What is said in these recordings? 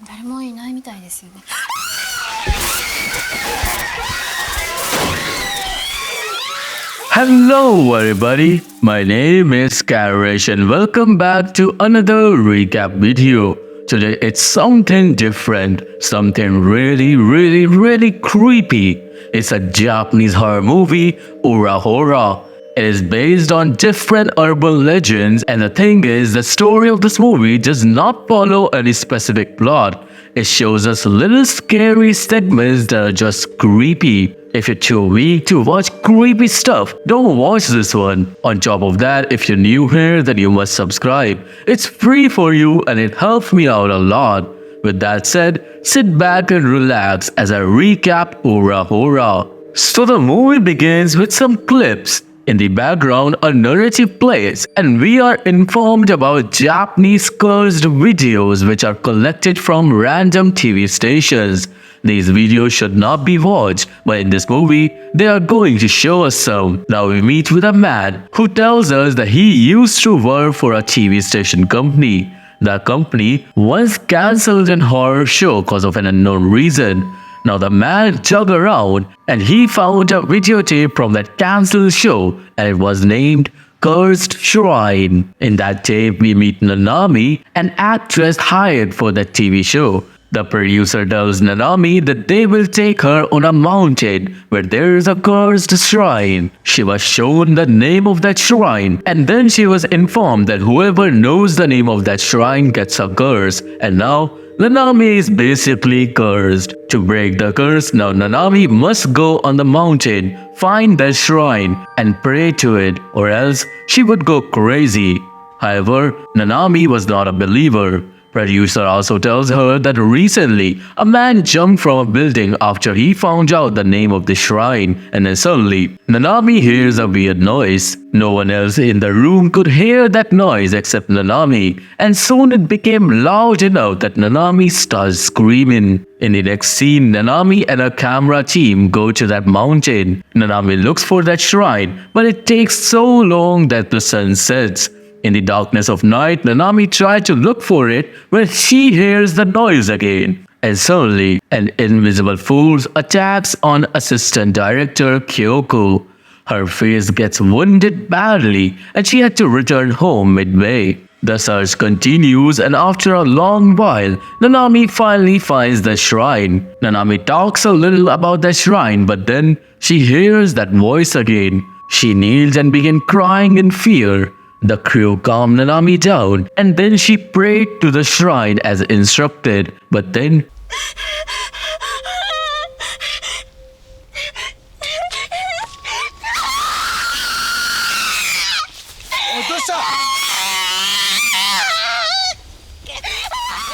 誰もいないみたいですよね。Hello everybody, my name is Karryshh and welcome back to another recap video. Today it's something different, something really creepy. It's a Japanese horror movie, Horâ. It is based on different urban legends, and the thing is, the story of this movie does not follow any specific plot. It shows us little scary segments that are just creepy. If you're too weak to watch creepy stuff, don't watch this one. On top of that, if you're new here, then you must subscribe. It's free for you and it helps me out a lot. With that said, sit back and relax as I recap Horâ. So the movie begins with some clips. In the background, a narrative plays, and we are informed about Japanese cursed videos which are collected from random TV stations. These videos should not be watched, but in this movie, they are going to show us some. Now we meet with a man who tells us that he used to work for a TV station company. The company once cancelled an horror show because of an unknown reason. Now the man dug around and he found a videotape from that cancelled show, and it was named Cursed Shrine. In that tape we meet Nanami, an actress hired for that TV show. The producer tells Nanami that they will take her on a mountain where there is a cursed shrine. She was shown the name of that shrine, and then she was informed that whoever knows the name of that shrine gets a curse, and now Nanami is basically cursed. To break the curse, now Nanami must go on the mountain, find that shrine, and pray to it, or else she would go crazy. However, Nanami was not a believer. Producer also tells her that recently, a man jumped from a building after he found out the name of the shrine, and then suddenly, Nanami hears a weird noise. No one else in the room could hear that noise except Nanami, and soon it became loud enough that Nanami starts screaming. In the next scene, Nanami and her camera team go to that mountain. Nanami looks for that shrine, but it takes so long that the sun sets. In the darkness of night, Nanami tries to look for it when she hears the noise again. And suddenly, an invisible force attacks on assistant director Kyoko. Her face gets wounded badly and she had to return home midway. The search continues, and after a long while, Nanami finally finds the shrine. Nanami talks a little about the shrine, but then she hears that voice again. She kneels and begins crying in fear. The crew calmed Nanami down, and then she prayed to the shrine as instructed. But then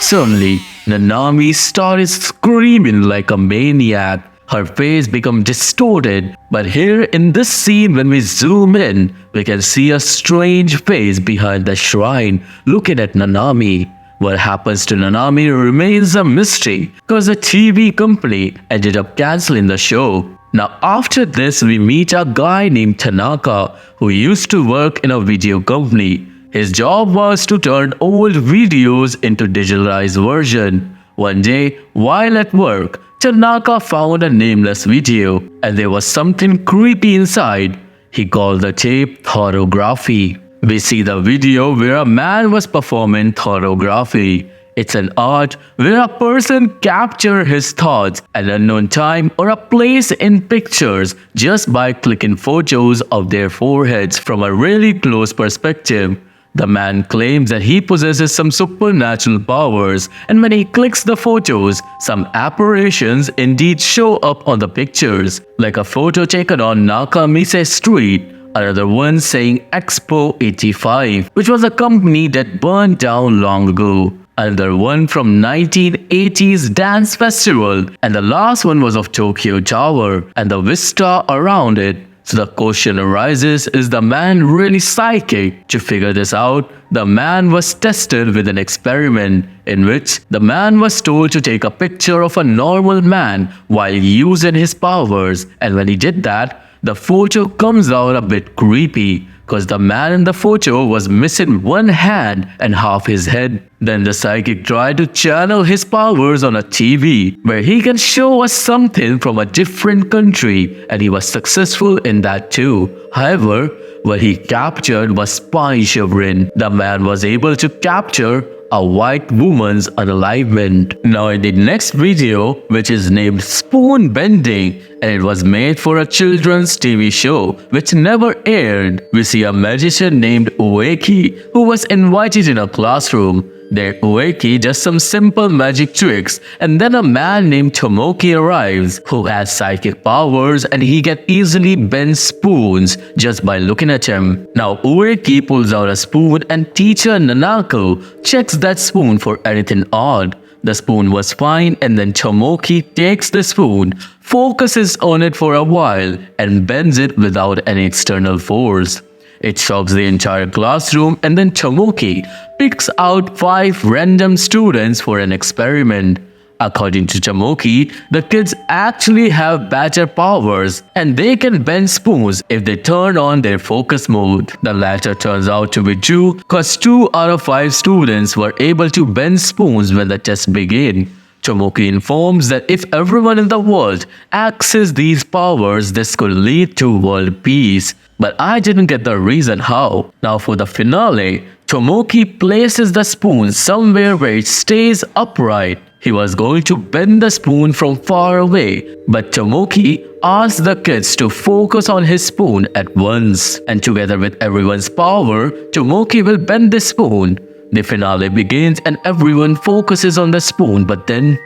suddenly, Nanami started screaming like a maniac. Her face becomes distorted, but here in this scene when we zoom in, we can see a strange face behind the shrine looking at Nanami. What happens to Nanami remains a mystery because the TV company ended up cancelling the show. Now after this we meet a guy named Tanaka who used to work in a video company. His job was to turn old videos into digitalized version. One day, while at work, Tanaka found a nameless video, and there was something creepy inside. He called the tape Thorography. We see the video where a man was performing thorography. It's an art where a person captures his thoughts at an unknown time or a place in pictures just by clicking photos of their foreheads from a really close perspective. The man claims that he possesses some supernatural powers, and when he clicks the photos, some apparitions indeed show up on the pictures, like a photo taken on Nakamise Street, another one saying Expo 85, which was a company that burned down long ago, another one from 1980s dance festival, and the last one was of Tokyo Tower and the vista around it. So the question arises, is the man really psychic? To figure this out, the man was tested with an experiment in which the man was told to take a picture of a normal man while using his powers, and when he did that, the photo comes out a bit creepy. because the man in the photo was missing one hand and half his head. Then the psychic tried to channel his powers on a TV where he can show us something from a different country, and he was successful in that too. However, what he captured was spine shivering. The man was able to capture a white woman's unalivement. Now in the next video, which is named Spoon Bending, and it was made for a children's TV show which never aired, we see a magician named Ueki who was invited in a classroom. There Ueki does some simple magic tricks, and then a man named Tomoki arrives who has psychic powers, and he can easily bend spoons just by looking at him. Now Ueki pulls out a spoon and teacher Nanako checks that spoon for anything odd. The spoon was fine, and then Tomoki takes the spoon, focuses on it for a while, and bends it without any external force. It shocks the entire classroom, and then Tomoki picks out 5 random students for an experiment. According to Tomoki, the kids actually have better powers and they can bend spoons if they turn on their focus mode. The latter turns out to be true because 2 out of 5 students were able to bend spoons when the test began. Tomoki informs that if everyone in the world accesses these powers, this could lead to world peace. But I didn't get the reason how. Now for the finale, Tomoki places the spoon somewhere where it stays upright. He was going to bend the spoon from far away, but Tomoki asks the kids to focus on his spoon at once. And together with everyone's power, Tomoki will bend the spoon. The finale begins and everyone focuses on the spoon, but then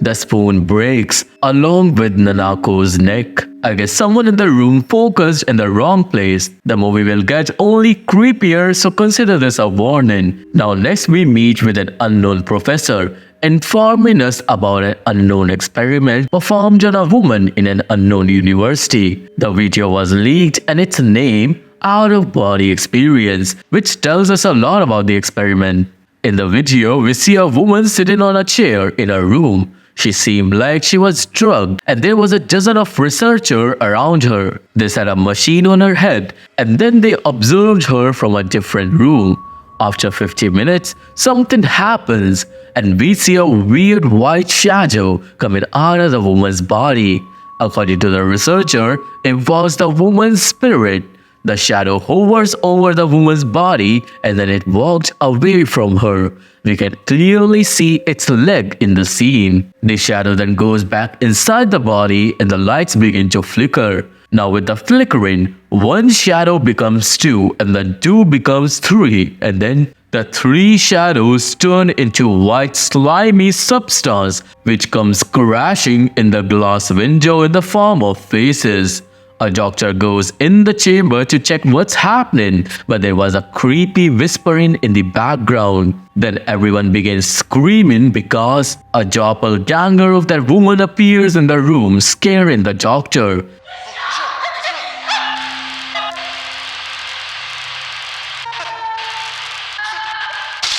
the spoon breaks along with Nanako's neck. I guess someone in the room focused in the wrong place. The movie will get only creepier, so consider this a warning. Now next we meet with an unknown professor informing us about an unknown experiment performed on a woman in an unknown university. The video was leaked and its name, Out of Body Experience, which tells us a lot about the experiment. In the video, we see a woman sitting on a chair in a room. She seemed like she was drugged, and there was a dozen of researchers around her. They set a machine on her head, and then they observed her from a different room. After 50 minutes, something happens, and we see a weird white shadow coming out of the woman's body. According to the researcher, it was the woman's spirit. The shadow hovers over the woman's body and then it walked away from her. We can clearly see its leg in the scene. The shadow then goes back inside the body and the lights begin to flicker. Now with the flickering, 1 shadow becomes 2 and then 2 becomes 3, and then the 3 shadows turn into white slimy substance which comes crashing in the glass window in the form of faces. A doctor goes in the chamber to check what's happening, but there was a creepy whispering in the background. Then everyone begins screaming because a doppelganger of that woman appears in the room, scaring the doctor.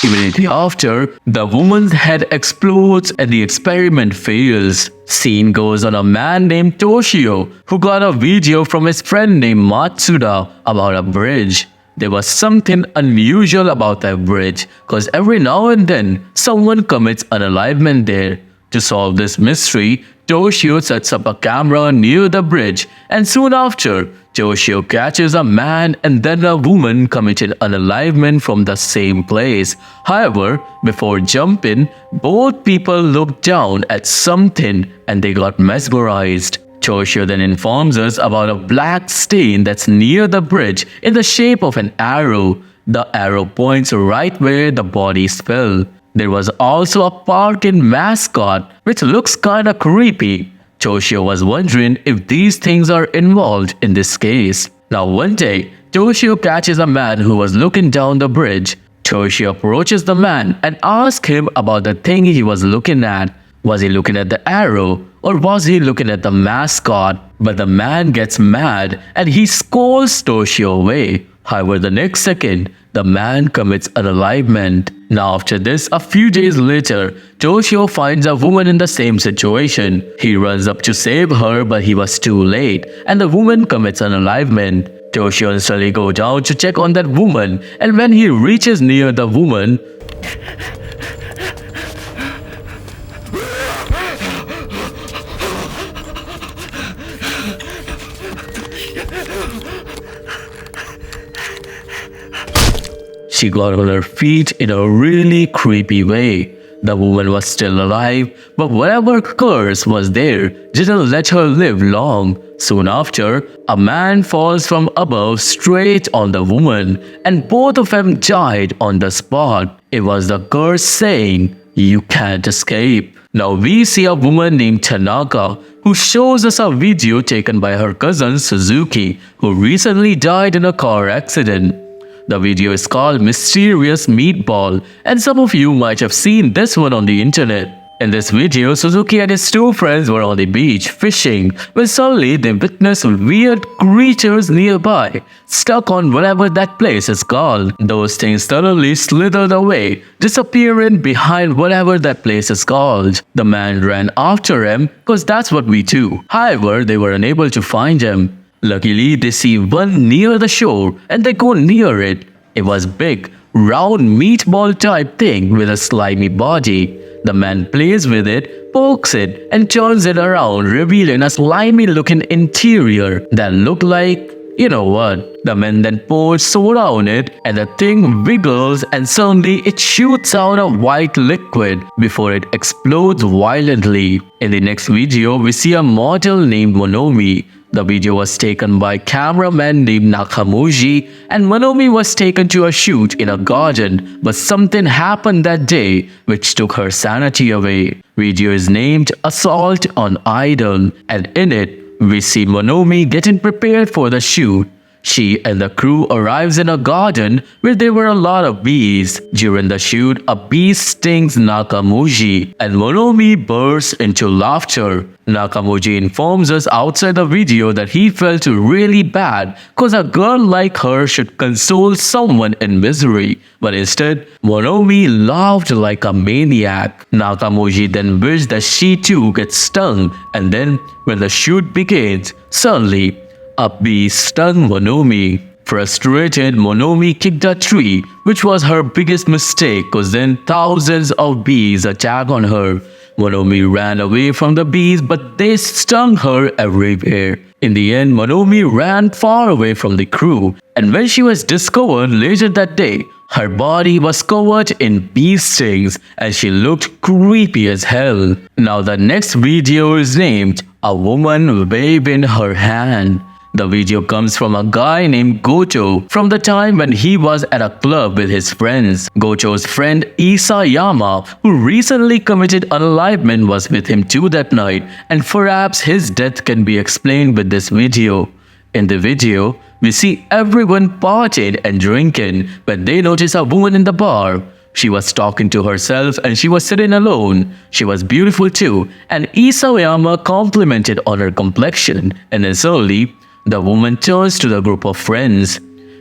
Immediately after, the woman's head explodes and the experiment fails. Scene goes on a man named Toshio who got a video from his friend named Matsuda about a bridge. There was something unusual about that bridge because every now and then someone commits unalivement there. To solve this mystery, Toshio sets up a camera near the bridge, and soon after, Toshio catches a man and then a woman committing unalivement from the same place. However, before jumping, both people looked down at something and they got mesmerized. Toshio then informs us about a black stain that's near the bridge in the shape of an arrow. The arrow points right where the bodies fell. There was also a parking mascot, which looks kinda creepy. Toshio was wondering if these things are involved in this case. Now one day, Toshio catches a man who was looking down the bridge. Toshio approaches the man and asks him about the thing he was looking at. Was he looking at the arrow or was he looking at the mascot? But the man gets mad and he scolds Toshio away. However, the next second, the man commits unalivement. Now after this, a few days later, Toshio finds a woman in the same situation. He runs up to save her, but he was too late, and the woman commits unalivement. Toshio instantly goes down to check on that woman, and when he reaches near the woman, she got on her feet in a really creepy way. The woman was still alive, but whatever curse was there didn't let her live long. Soon after, a man falls from above straight on the woman, and both of them died on the spot. It was the curse saying, "You can't escape." Now we see a woman named Tanaka who shows us a video taken by her cousin Suzuki, who recently died in a car accident. The video is called Mysterious Meatball, and some of you might have seen this one on the internet. In this video, Suzuki and his two friends were on the beach fishing when suddenly they witnessed weird creatures nearby, stuck on whatever that place is called. Those things suddenly slithered away, disappearing behind whatever that place is called. The man ran after him, cause that's what we do. However, they were unable to find him. Luckily, they see one near the shore and they go near it. It was big, round meatball type thing with a slimy body. The man plays with it, pokes it, and turns it around, revealing a slimy looking interior that looked like, you know what? The man then pours soda on it and the thing wiggles and suddenly it shoots out a white liquid before it explodes violently. In the next video, we see a model named Monomi. The video was taken by cameraman named Nakamuji, and Monomi was taken to a shoot in a garden, but something happened that day which took her sanity away. Video is named Assault on Idol, and in it, we see Monomi getting prepared for the shoot. She and the crew arrives in a garden where there were a lot of bees. During the shoot, a bee stings Nakamuji and Monomi bursts into laughter. Nakamuji informs us outside the video that he felt really bad cause a girl like her should console someone in misery. But instead, Monomi laughed like a maniac. Nakamuji then wished that she too gets stung, and then when the shoot begins, suddenly a bee stung Monomi. Frustrated, Monomi kicked a tree, which was her biggest mistake cause then thousands of bees attacked on her. Monomi ran away from the bees, but they stung her everywhere. In the end, Monomi ran far away from the crew, and when she was discovered later that day, her body was covered in bee stings and she looked creepy as hell. Now the next video is named A Woman Waving Her Hand. The video comes from a guy named Gocho from the time when he was at a club with his friends. Gocho's friend Isayama, who recently committed unalivement, was with him too that night, and perhaps his death can be explained with this video. In the video, we see everyone partying and drinking when they notice a woman in the bar. She was talking to herself and she was sitting alone. She was beautiful too, and Isayama complimented on her complexion, and then suddenly, the woman turns to the group of friends.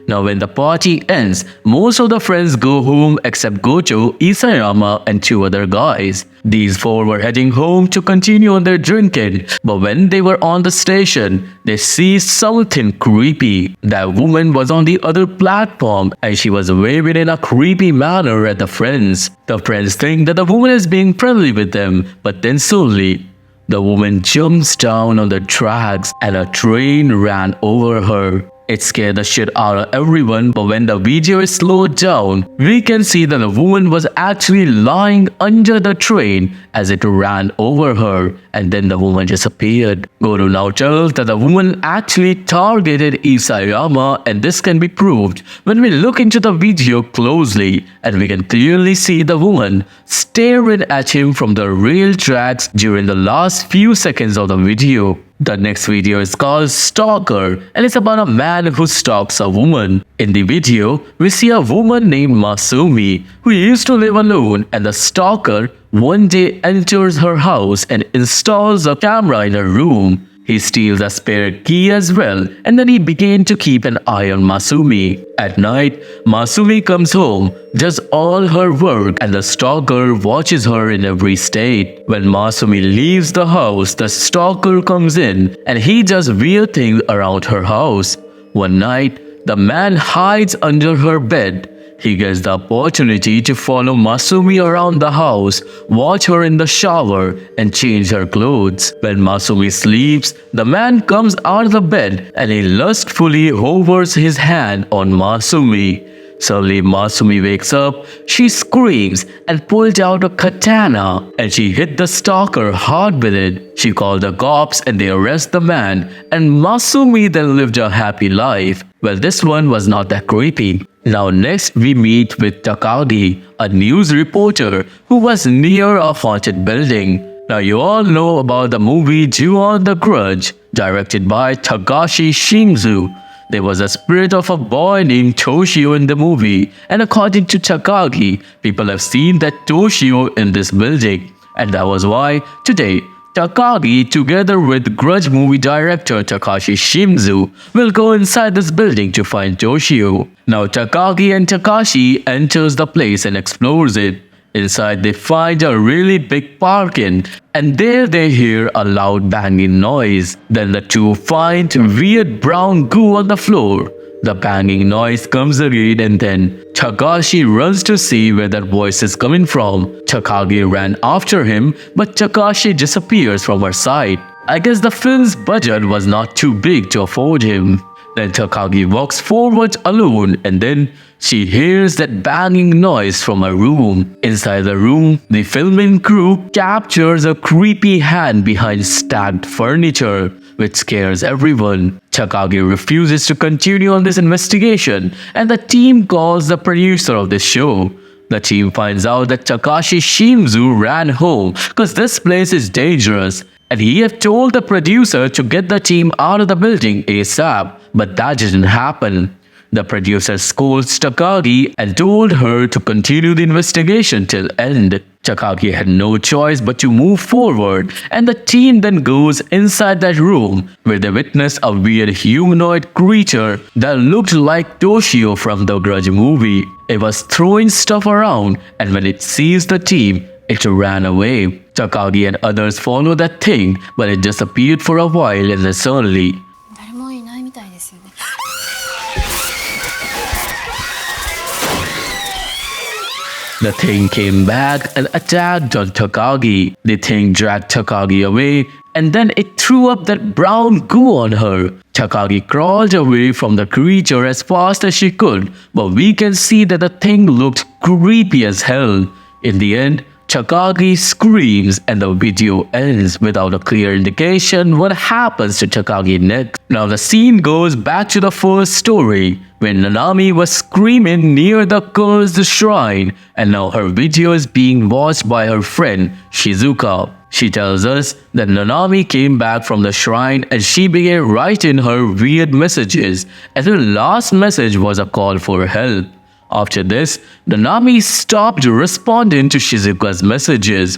Now when the party ends, most of the friends go home except Gocho, Isayama, and two other guys. These four were heading home to continue on their drinking, but when they were on the station, they see something creepy. That woman was on the other platform and she was waving in a creepy manner at the friends. The friends think that the woman is being friendly with them, but then suddenly, the woman jumps down on the tracks and a train ran over her. It scared the shit out of everyone, but when the video is slowed down, we can see that the woman was actually lying under the train as it ran over her, and then the woman disappeared. Goro now tells that the woman actually targeted Isayama, and this can be proved when we look into the video closely, and we can clearly see the woman staring at him from the rail tracks during the last few seconds of the video. The next video is called Stalker, and it's about a man who stalks a woman. In the video, we see a woman named Masumi who used to live alone, and the stalker one day enters her house and installs a camera in her room. He steals a spare key as well, and then he began to keep an eye on Masumi. At night, Masumi comes home, does all her work, and the stalker watches her in every state. When Masumi leaves the house, the stalker comes in, and he does weird things around her house. One night, the man hides under her bed. He gets the opportunity to follow Masumi around the house, watch her in the shower, and change her clothes. When Masumi sleeps, the man comes out of the bed and he lustfully hovers his hand on Masumi. Suddenly, Masumi wakes up, she screams and pulled out a katana and she hit the stalker hard with it. She called the cops and they arrest the man, and Masumi then lived a happy life. Well, this one was not that creepy. Now next we meet with Takagi, a news reporter who was near a haunted building. Now you all know about the movie Ju-on the Grudge, directed by Takashi Shimizu. There was a spirit of a boy named Toshio in the movie, and according to Takagi, people have seen that Toshio in this building. And that was why today, Takagi, together with Grudge movie director Takashi Shimizu, will go inside this building to find Toshio. Now Takagi and Takashi enters the place and explores it. Inside they find a really big parking, and there they hear a loud banging noise. Then the two find weird brown goo on the floor. The banging noise comes again, and then Takashi runs to see where that voice is coming from. Takagi ran after him, but Takashi disappears from her sight. I guess the film's budget was not too big to afford him. Then Takagi walks forward alone, and then she hears that banging noise from a room. Inside the room, the filming crew captures a creepy hand behind stacked furniture, which scares everyone. Takagi refuses to continue on this investigation, and the team calls the producer of this show. The team finds out that Takashi Shimizu ran home because this place is dangerous, and he had told the producer to get the team out of the building ASAP, but that didn't happen. The producer scolds Takagi and told her to continue the investigation till end. Takagi had no choice but to move forward, and the team then goes inside that room where they witness a weird humanoid creature that looked like Toshio from the Grudge movie. It was throwing stuff around, and when it sees the team, it ran away. Takagi and others follow that thing, but it disappeared for a while and then suddenly, 誰もいないみたいですよね。 the thing came back and attacked on Takagi. The thing dragged Takagi away, and then it threw up that brown goo on her. Takagi crawled away from the creature as fast as she could, but we can see that the thing looked creepy as hell. In the end, Takagi screams and the video ends without a clear indication what happens to Takagi next. Now the scene goes back to the first story when Nanami was screaming near the cursed shrine, and now her video is being watched by her friend Shizuka. She tells us that Nanami came back from the shrine and she began writing her weird messages, and her last message was a call for help. After this, Nanami stopped responding to Shizuka's messages.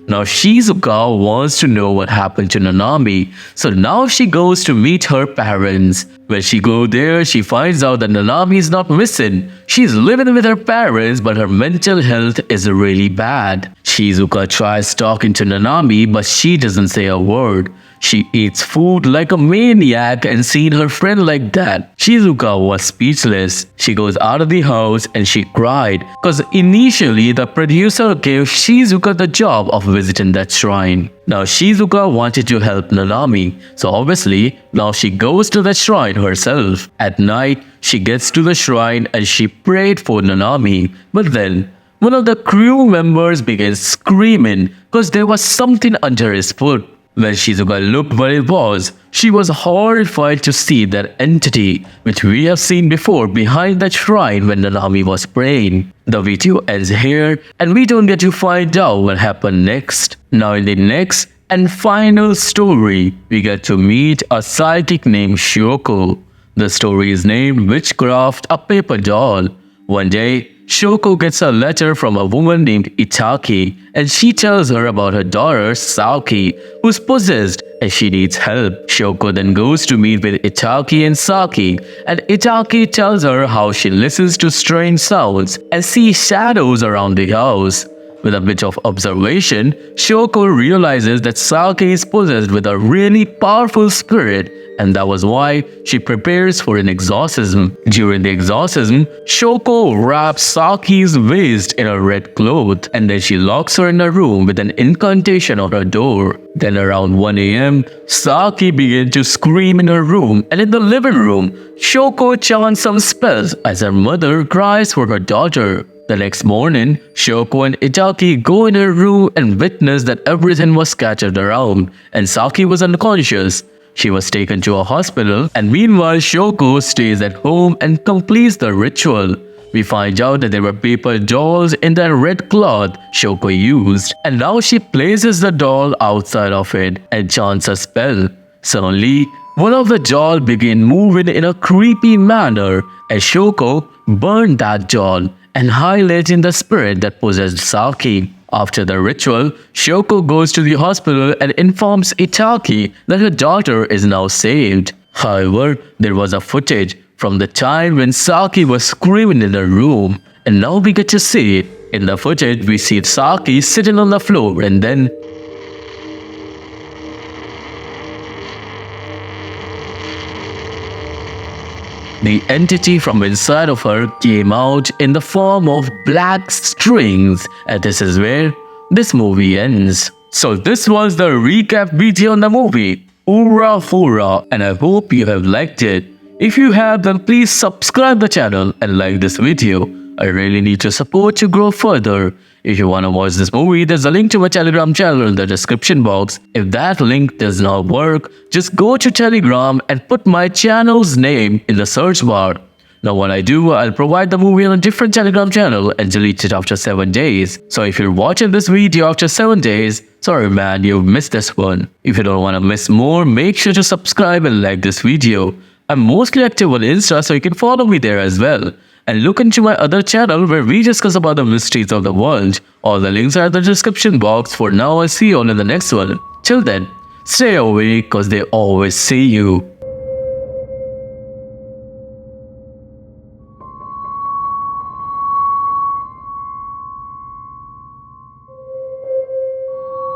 Now Shizuka wants to know what happened to Nanami, so now she goes to meet her parents. When she goes there, she finds out that Nanami is not missing. She's living with her parents, but her mental health is really bad. Shizuka tries talking to Nanami, but she doesn't say a word. She eats food like a maniac, and seeing her friend like that, Shizuka was speechless. She goes out of the house and she cried because initially the producer gave Shizuka the job of visiting that shrine. Now Shizuka wanted to help Nanami, so obviously now she goes to the shrine herself. At night, she gets to the shrine and she prayed for Nanami, but then one of the crew members began screaming because there was something under his foot. When Shizuka looked what it was, she was horrified to see that entity which we have seen before behind that shrine when Nanami was praying. The video ends here and we don't get to find out what happened next. Now in the next and final story, we get to meet a psychic named Shoko. The story is named Witchcraft, a Paper Doll. One day, Shoko gets a letter from a woman named Itaki, and she tells her about her daughter Saki, who's possessed and she needs help. Shoko then goes to meet with Itaki and Saki, and Itaki tells her how she listens to strange sounds and sees shadows around the house. With a bit of observation, Shoko realizes that Saki is possessed with a really powerful spirit, and that was why she prepares for an exorcism. During the exorcism, Shoko wraps Saki's waist in a red cloth, and then she locks her in a room with an incantation on her door. Then around 1 a.m., Saki begins to scream in her room, and in the living room, Shoko chants some spells as her mother cries for her daughter. The next morning, Shoko and Itaki go in her room and witness that everything was scattered around, and Saki was unconscious. She was taken to a hospital, and meanwhile Shoko stays at home and completes the ritual. We find out that there were paper dolls in that red cloth Shoko used, and now she places the doll outside of it and chants a spell. Suddenly, one of the dolls began moving in a creepy manner, and Shoko burned that doll and highlighting the spirit that possessed Saki. After the ritual, Shoko goes to the hospital and informs Itaki that her daughter is now saved. However, there was a footage from the time when Saki was screaming in her room, and now we get to see it. In the footage, we see Saki sitting on the floor, and then the entity from inside of her came out in the form of black strings, and this is where this movie ends. So this was the recap video on the movie Horâ, and I hope you have liked it. If you have, then please subscribe the channel and like this video. I really need your support to grow further. If you want to watch this movie, there's a link to my Telegram channel in the description box. If that link does not work, just go to Telegram and put my channel's name in the search bar. Now what I do, I'll provide the movie on a different Telegram channel and delete it after 7 days. So if you're watching this video after 7 days, sorry man, you've missed this one. If you don't want to miss more, make sure to subscribe and like this video. I'm mostly active on Insta, so you can follow me there as well. And look into my other channel where we discuss about the mysteries of the world. All the links are in the description box. For now, I'll see you all in the next one. Till then, stay awake cause they always see you.